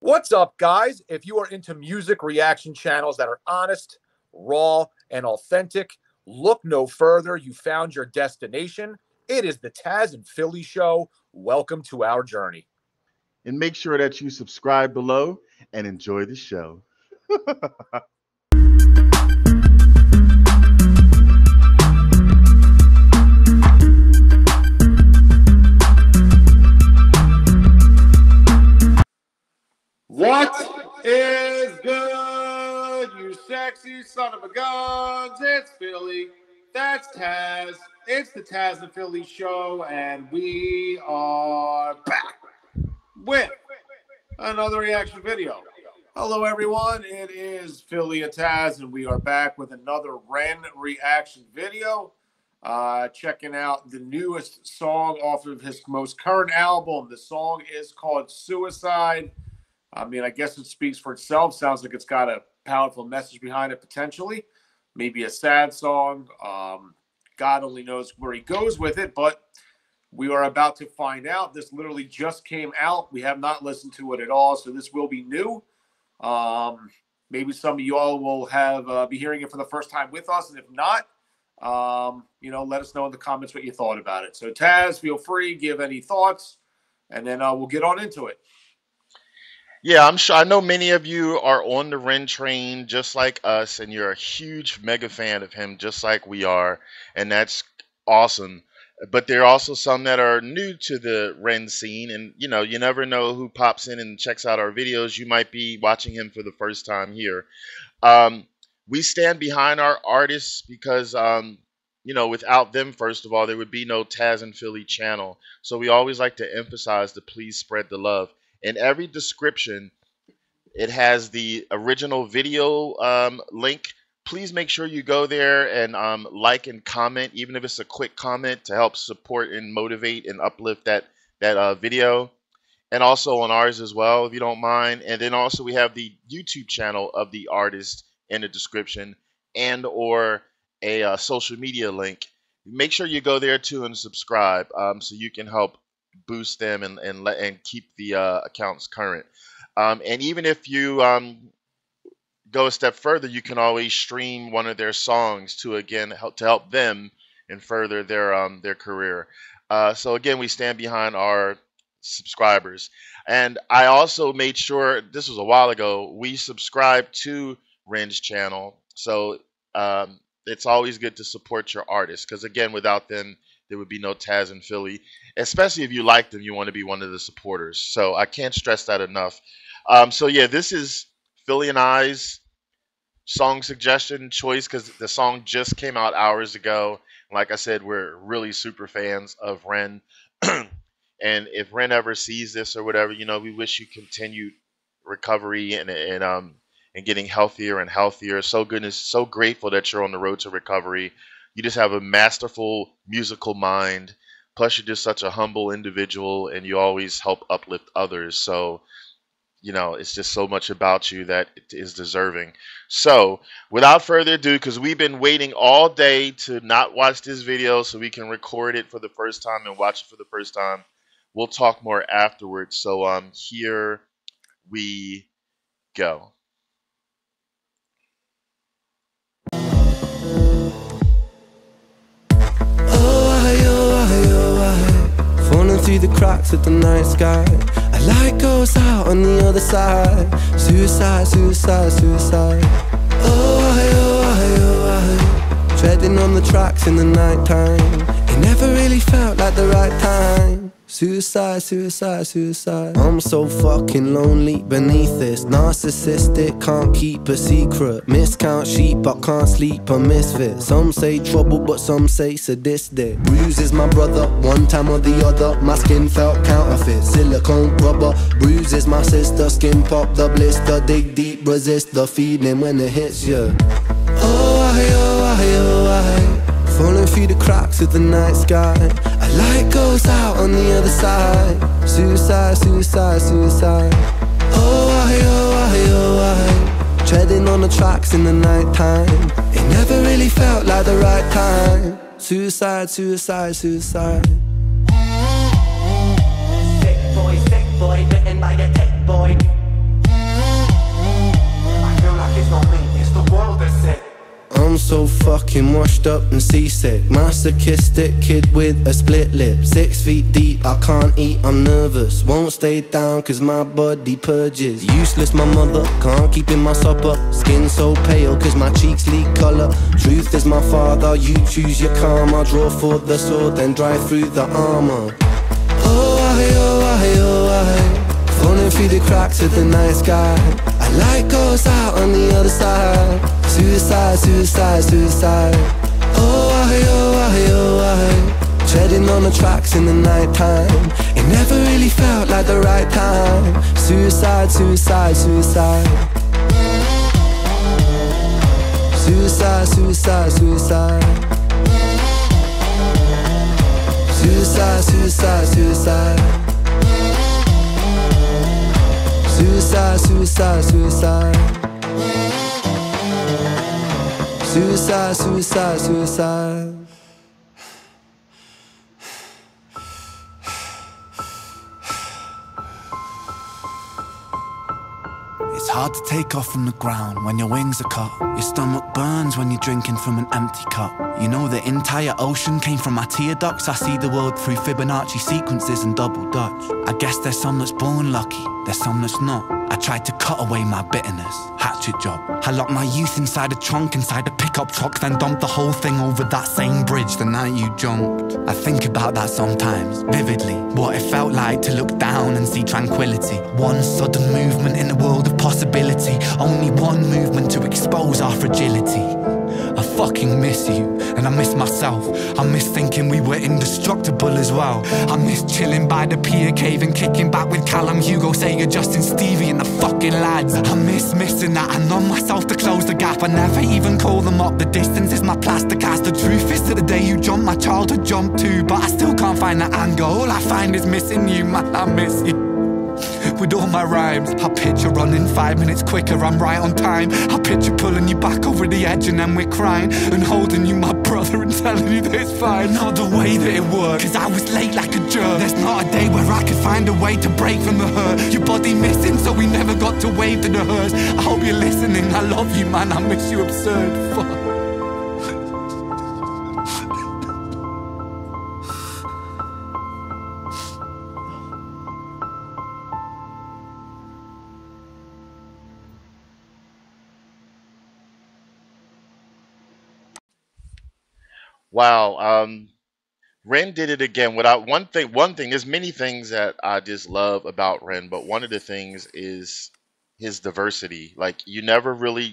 What's up, guys? If you are into music reaction channels that are honest, raw, and authentic, look no further. You found your destination. It is the Tazzz and Philly Show. Welcome to our journey. And make sure that you subscribe below and enjoy the show. What is good, you sexy son of a guns? It's Philly. That's Tazzz. It's the Tazzz and Philly Show, and we are back with another reaction video. Hello, everyone. It is Philly and Tazzz, and we are back with another Ren reaction video. Checking out the newest song off of his most current album. The song is called Suicide. I mean, I guess it speaks for itself. Sounds like it's got a powerful message behind it, potentially. Maybe a sad song. God only knows where he goes with it, but we are about to find out. This literally just came out. We have not listened to it at all, so this will be new. Maybe some of you all will have be hearing it for the first time with us, and if not, let us know in the comments what you thought about it. So, Tazzz, feel free, give any thoughts, and then we'll get on into it. Yeah, I'm sure. I know many of you are on the Ren train just like us, and you're a huge mega fan of him just like we are, and that's awesome. But there are also some that are new to the Ren scene, and you never know who pops in and checks out our videos. You might be watching him for the first time here. We stand behind our artists because without them, first of all, there would be no Tazzz and Philly channel. So we always like to emphasize to please spread the love. In every description, it has the original video link. Please make sure you go there and like and comment, even if it's a quick comment, to help support and motivate and uplift that video. And also on ours as well, if you don't mind. And then also we have the YouTube channel of the artist in the description, and or a social media link. Make sure you go there too and subscribe so you can help boost them and keep the accounts current. And even if you go a step further, you can always stream one of their songs to help them and further their career. So again, we stand behind our subscribers. And I also made sure, this was a while ago, we subscribed to Ren's channel. So it's always good to support your artists, because again, without them, there would be no Tazzz and Philly. Especially if you like them, you want to be one of the supporters. So I can't stress that enough. So yeah, this is Philly and I's song suggestion choice because the song just came out hours ago. Like I said, we're really super fans of Ren. And if Ren ever sees this or whatever, we wish you continued recovery and getting healthier and healthier. So grateful that you're on the road to recovery. You just have a masterful musical mind. Plus, you're just such a humble individual, and you always help uplift others. So, it's just so much about you that it is deserving. So, without further ado, because we've been waiting all day to not watch this video so we can record it for the first time and watch it for the first time, we'll talk more afterwards. So, here we go. Through the cracks of the night sky, a light goes out on the other side. Suicide, suicide, suicide. Oh, treading on the tracks in the night time. It never really felt like the right time. Suicide, suicide, suicide. I'm so fucking lonely beneath this. Narcissistic, can't keep a secret. Miscount sheep, but can't sleep, a misfit. Some say trouble, but some say sadistic. Bruises my brother, one time or the other. My skin felt counterfeit, silicone rubber. Bruises my sister, skin pop the blister. Dig deep, resist the feeling when it hits you. Falling through the cracks of the night sky, a light goes out on the other side. Suicide, suicide, suicide. Treading on the tracks in the night time. It never really felt like the right time. Suicide, suicide, suicide. Sick boy, bitten by the tech boy. so fucking washed up and seasick. Masochistic kid with a split lip. 6 feet deep, I can't eat, I'm nervous. Won't stay down cause my body purges. Useless my mother, can't keep in my supper. Skin so pale cause my cheeks leak colour. Truth is my father, you choose your karma. Draw for the sword, then drive through the armour. Oh I, oh I, oh I, falling through the cracks of the night sky. I light goes out on the other side. Suicide, suicide, suicide. Oh I, oh I, oh I, treading on the tracks in the night time. It never really felt like the right time. Suicide, suicide, suicide. Suicide, suicide, suicide. Suicide, suicide, suicide. Suicide, suicide, suicide. Suicide, suicide, suicide. It's hard to take off from the ground when your wings are cut. Your stomach burns when you're drinking from an empty cup. You know the entire ocean came from my tear ducts. I see the world through Fibonacci sequences and double Dutch. I guess there's some that's born lucky, there's some that's not. I tried to cut away my bitterness, hatchet job. I locked my youth inside a trunk, inside a pickup truck, then dumped the whole thing over that same bridge the night you jumped. I think about that sometimes, vividly. What it felt like to look down and see tranquility. One sudden movement in a world of possibility. Only one movement to expose our fragility. I fucking miss you, and I miss myself. I miss thinking we were indestructible as well. I miss chilling by the pier cave and kicking back with Callum, Hugo, Sega, Justin, Stevie and the fucking lads. I miss missing that. I numb myself to close the gap. I never even call them up. The distance is my plaster cast. The truth is that the day you jumped, my childhood jumped too. But I still can't find that anger. All I find is missing you, man, I miss you. With all my rhymes, I picture running 5 minutes quicker, I'm right on time. I picture pulling you back over the edge and then we're crying, and holding you, my brother, and telling you that it's fine. Not the way that it worked, cause I was late like a jerk. There's not a day where I could find a way to break from the hurt. Your body missing, so we never got to wave to the hearse. I hope you're listening, I love you, man, I miss you absurd, fuck. Wow, Ren did it again. Without one thing. There's many things that I just love about Ren, but one of the things is his diversity. Like you never really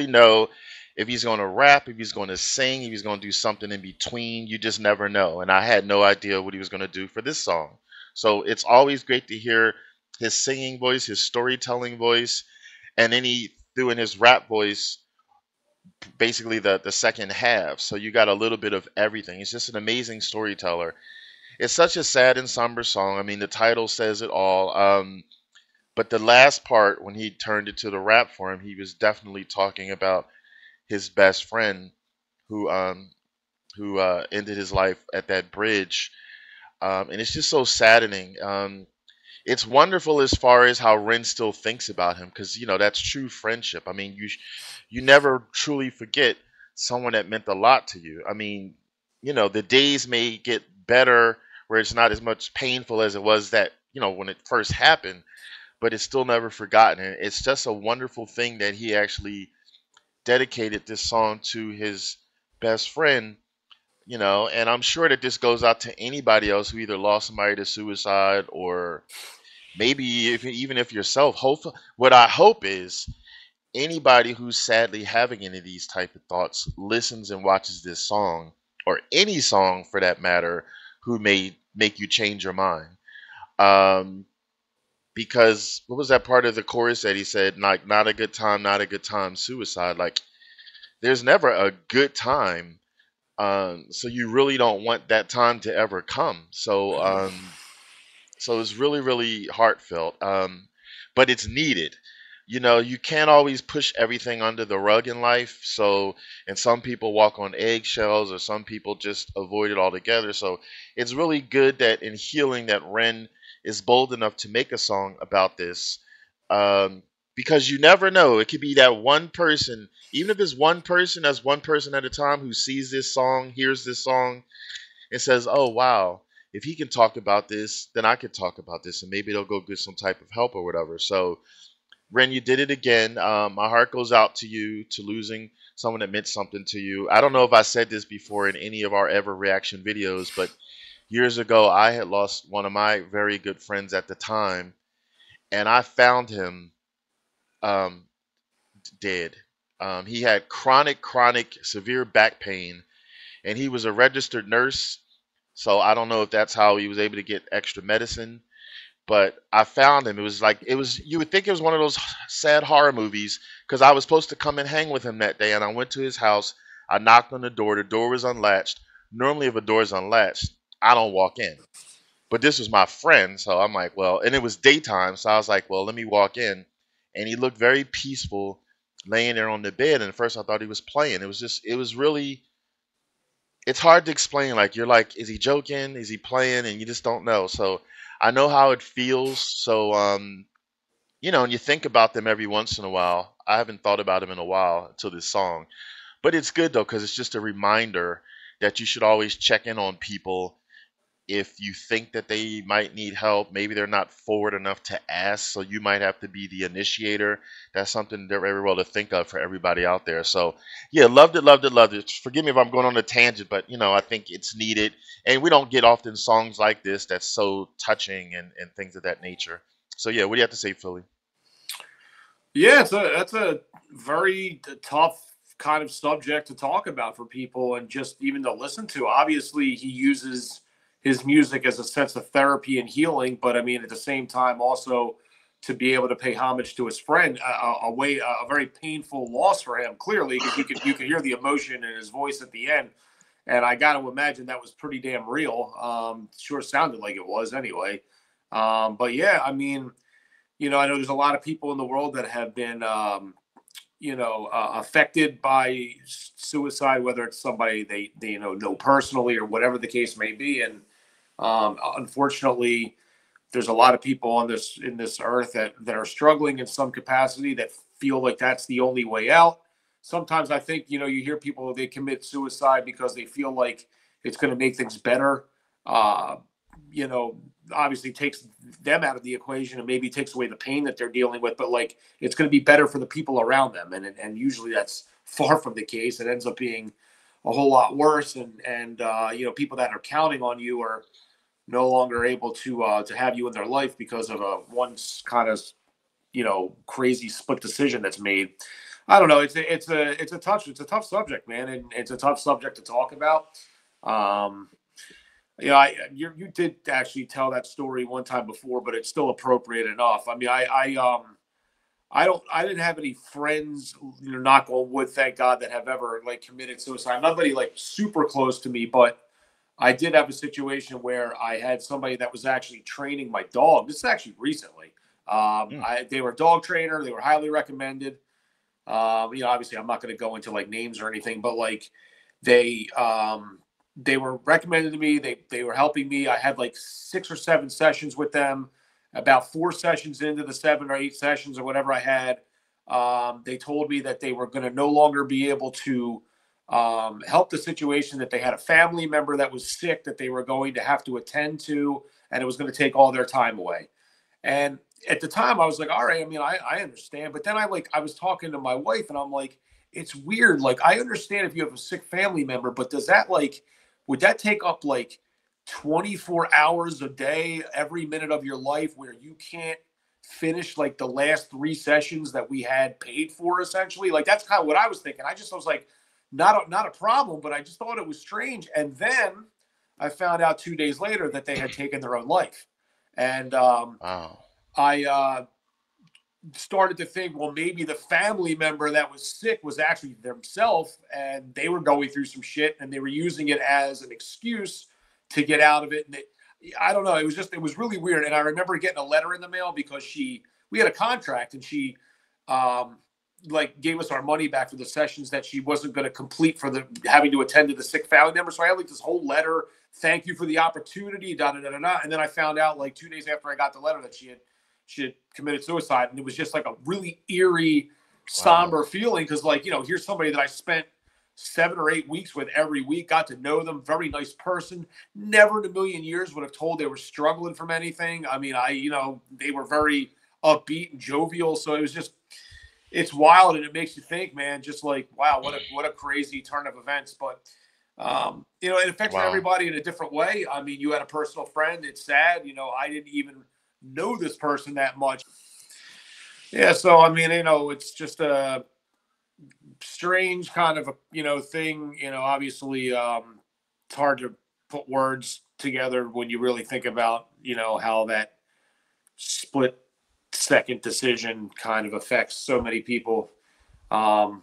know if he's going to rap, if he's going to sing, if he's going to do something in between. You just never know. And I had no idea what he was going to do for this song. So it's always great to hear his singing voice, his storytelling voice, and then he threw in his rap voice basically the second half. So you got a little bit of everything. He's just an amazing storyteller. It's such a sad and somber song. I mean, the title says it all. But the last part, when he turned it to the rap form, he was definitely talking about his best friend who ended his life at that bridge. And it's just so saddening. It's wonderful as far as how Ren still thinks about him, because that's true friendship. I mean, you never truly forget someone that meant a lot to you. I mean, the days may get better where it's not as much painful as it was that when it first happened, but it's still never forgotten. And it's just a wonderful thing that he actually dedicated this song to his best friend. And I'm sure that this goes out to anybody else who either lost somebody to suicide, or maybe even if yourself. What I hope is anybody who's sadly having any of these type of thoughts listens and watches this song, or any song for that matter, who may make you change your mind. Because what was that part of the chorus that he said, like, not a good time, suicide? Like, there's never a good time. So you really don't want that time to ever come. So it's really, really heartfelt. But it's needed. You can't always push everything under the rug in life. And some people walk on eggshells, or some people just avoid it altogether. So it's really good that in healing that Ren is bold enough to make a song about this. because you never know. It could be that one person, even if it's one person, that's one person at a time who sees this song, hears this song, and says, "Oh wow, if he can talk about this, then I could talk about this, and maybe they'll go get some type of help or whatever." So, Ren, you did it again. My heart goes out to you, to losing someone that meant something to you. I don't know if I said this before in any of our ever reaction videos, but years ago, I had lost one of my very good friends at the time, and I found him um, dead. He had chronic, severe back pain, and he was a registered nurse. So I don't know if that's how he was able to get extra medicine, but I found him. It was like, you would think it was one of those sad horror movies, because I was supposed to come and hang with him that day, and I went to his house. I knocked on the door. The door was unlatched. Normally, if a door is unlatched, I don't walk in. But this was my friend, so I'm like, well, and it was daytime, so I was like, well, let me walk in. And he looked very peaceful, laying there on the bed. And at first, I thought he was playing. It was really, it's hard to explain. Like, you're like, is he joking? Is he playing? And you just don't know. So I know how it feels. So, and you think about them every once in a while. I haven't thought about him in a while until this song. But it's good, though, because it's just a reminder that you should always check in on people if you think that they might need help. Maybe they're not forward enough to ask, so you might have to be the initiator. That's something they're very well to think of for everybody out there. So yeah, loved it. Forgive me if I'm going on a tangent, but I think it's needed, and we don't get often songs like this that's so touching and things of that nature. So yeah, what do you have to say, Philly? Yeah, that's a very tough kind of subject to talk about for people, and just even to listen to. Obviously, he uses his music as a sense of therapy and healing, but I mean, at the same time, also to be able to pay homage to his friend, a very painful loss for him, clearly, because you could hear the emotion in his voice at the end, and I got to imagine that was pretty damn real. Sure sounded like it was anyway. But yeah, I mean, I know there's a lot of people in the world that have been, affected by suicide, whether it's somebody they know personally or whatever the case may be, and unfortunately, there's a lot of people on in this earth that are struggling in some capacity, that feel like that's the only way out. Sometimes I think, you hear people, they commit suicide because they feel like it's going to make things better. Obviously takes them out of the equation and maybe takes away the pain that they're dealing with, but like, it's going to be better for the people around them. And usually that's far from the case. It ends up being a whole lot worse. And people that are counting on you are no longer able to have you in their life because of a once kind of, crazy split decision that's made. I don't know. It's a tough subject, man. And it's a tough subject to talk about. You did actually tell that story one time before, but it's still appropriate enough. I mean, I didn't have any friends, knock on wood, thank God, that have ever like committed suicide. Nobody like super close to me, but I did have a situation where I had somebody that was actually training my dog. This is actually recently. They were a dog trainer. They were highly recommended. Obviously I'm not going to go into like names or anything, but like they were recommended to me. They were helping me. I had like 6 or 7 sessions with them. About 4 sessions into the 7 or 8 sessions or whatever I had, they told me that they were going to no longer be able to help the situation, that they had a family member that was sick that they were going to have to attend to, and it was going to take all their time away. And at the time I was like, all right, I mean, I understand. But then I was talking to my wife and I'm like, it's weird. Like, I understand if you have a sick family member, but would that take up like 24 hours a day, every minute of your life, where you can't finish like the last 3 sessions that we had paid for, essentially? Like, that's kind of what I was thinking. I was like, not a problem, but I just thought it was strange. And then I found out 2 days later that they had taken their own life. And Wow. I started to think, well, maybe the family member that was sick was actually themselves, and they were going through some shit and they were using it as an excuse to get out of it. And I don't know. It was really weird. And I remember getting a letter in the mail because we had a contract, and she gave us our money back for the sessions that she wasn't going to complete for the having to attend to the sick family member. So I had like this whole letter, thank you for the opportunity, da da da da da. And then I found out like 2 days after I got the letter that she had she had committed suicide, and it was just like a really eerie, Wow. somber feeling because, like, here's somebody that I spent 7 or 8 weeks with every week, got to know them, very nice person. Never in a million years would have told they were struggling from anything. I mean, they were very upbeat and jovial, so it was just, it's wild, and it makes you think, man, just like, wow, what a crazy turn of events. But it affects Wow. everybody in a different way. I mean, you had a personal friend. It's sad. I didn't even know this person that much. Yeah. So, I mean, it's just a strange kind of a, thing, obviously, it's hard to put words together when you really think about, how that split second decision kind of affects so many people. And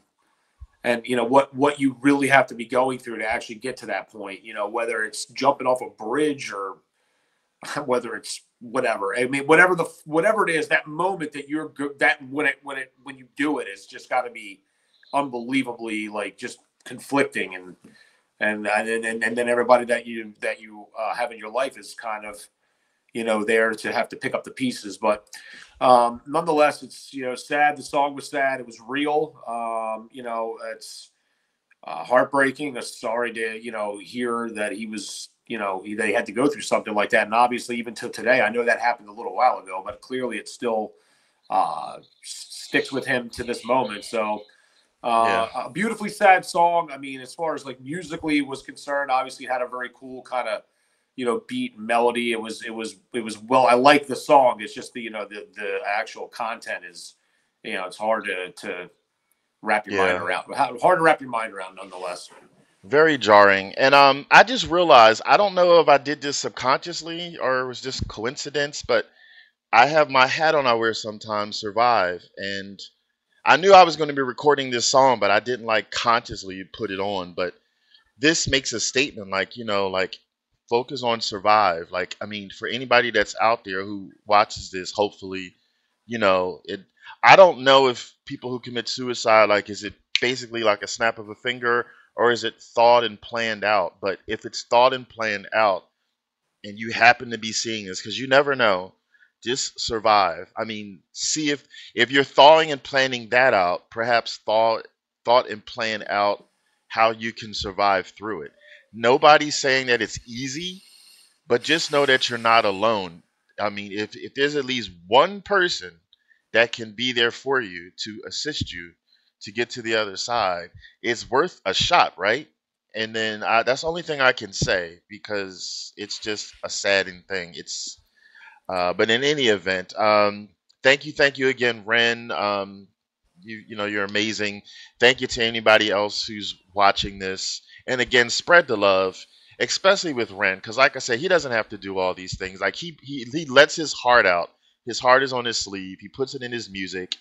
what you really have to be going through to actually get to that point, whether it's jumping off a bridge or whether it's whatever. I mean, whatever it is, that moment that when you do it, it's just got to be unbelievably, like, just conflicting, and then everybody that you have in your life is kind of there to have to pick up the pieces. But nonetheless, it's sad. The song was sad. It was real. It's heartbreaking. I'm sorry to hear that he was they had to go through something like that. And obviously, even till today, I know that happened a little while ago, but clearly it still sticks with him to this moment. So a beautifully sad song. I mean, as far as like musically was concerned, obviously it had a very cool kind of beat and melody. It was well, I like the song. It's just the actual content is it's hard to wrap your mind around. Hard to wrap your mind around, nonetheless. Very jarring. And I just realized, I don't know if I did this subconsciously or it was just coincidence, but I have my hat on I wear sometimes, Survive, and I knew I was going to be recording this song, but I didn't like consciously put it on. But this makes a statement, like, like, focus on Survive. Like, I mean, for anybody that's out there who watches this, hopefully, I don't know if people who commit suicide, like, is it basically like a snap of a finger, or is it thought and planned out? But if it's thought and planned out, and you happen to be seeing this, because you never know, just survive. I mean, see if you're thawing and planning that out, perhaps thought and plan out how you can survive through it. Nobody's saying that it's easy, but just know that you're not alone. I mean, if there's at least one person that can be there for you to assist you to get to the other side, it's worth a shot, right? And then that's the only thing I can say, because it's just a saddening thing. It's but in any event, thank you again, Ren. You're amazing. Thank you to anybody else who's watching this. And again, spread the love, especially with Ren, because like I said, he doesn't have to do all these things. Like he lets his heart out. His heart is on his sleeve. He puts it in his music.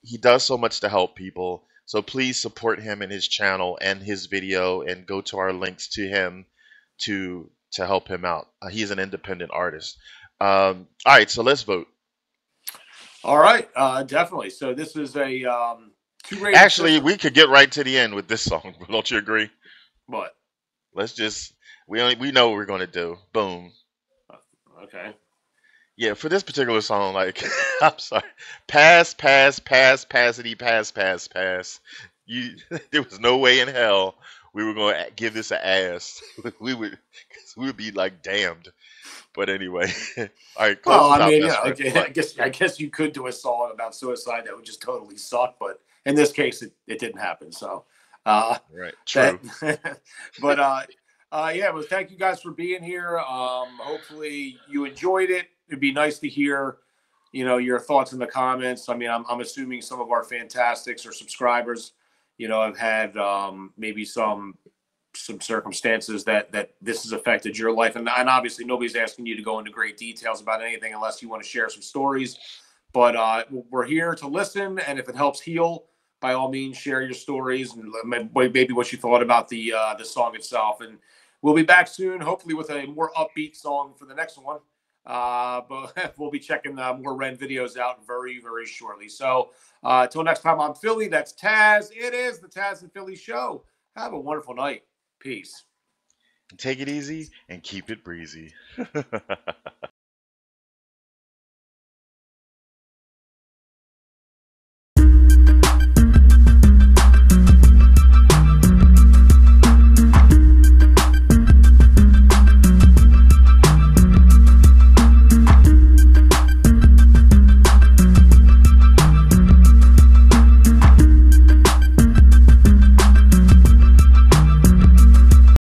He does so much to help people. So please support him and his channel and his video, and go to our links to him to help him out. He's an independent artist. All right, so let's vote. All right, definitely. So this is a two-rated. Actually, system. we could get right to the end with this song. Don't you agree? What? Let's just we know what we're gonna do. Boom. Okay. Yeah, for this particular song, like, I'm sorry, pass, passity, pass. There was no way in hell we were going to give this an ass. we would be like damned. But anyway, all right. Well, I mean, I guess you could do a song about suicide that would just totally suck, but in this case, it didn't happen. So, right, true. But yeah, well, thank you guys for being here. Hopefully you enjoyed it. It'd be nice to hear, your thoughts in the comments. I mean, I'm assuming some of our fantastics or subscribers, have had maybe some circumstances that this has affected your life, and obviously nobody's asking you to go into great details about anything unless you want to share some stories. But we're here to listen, and if it helps heal, by all means, share your stories and maybe what you thought about the song itself. And we'll be back soon, hopefully with a more upbeat song for the next one. But we'll be checking more Ren videos out very, very shortly. So until next time, I'm Philly. That's Tazzz. It is the Tazzz and Philly Show. Have a wonderful night. Peace. Take it easy and keep it breezy.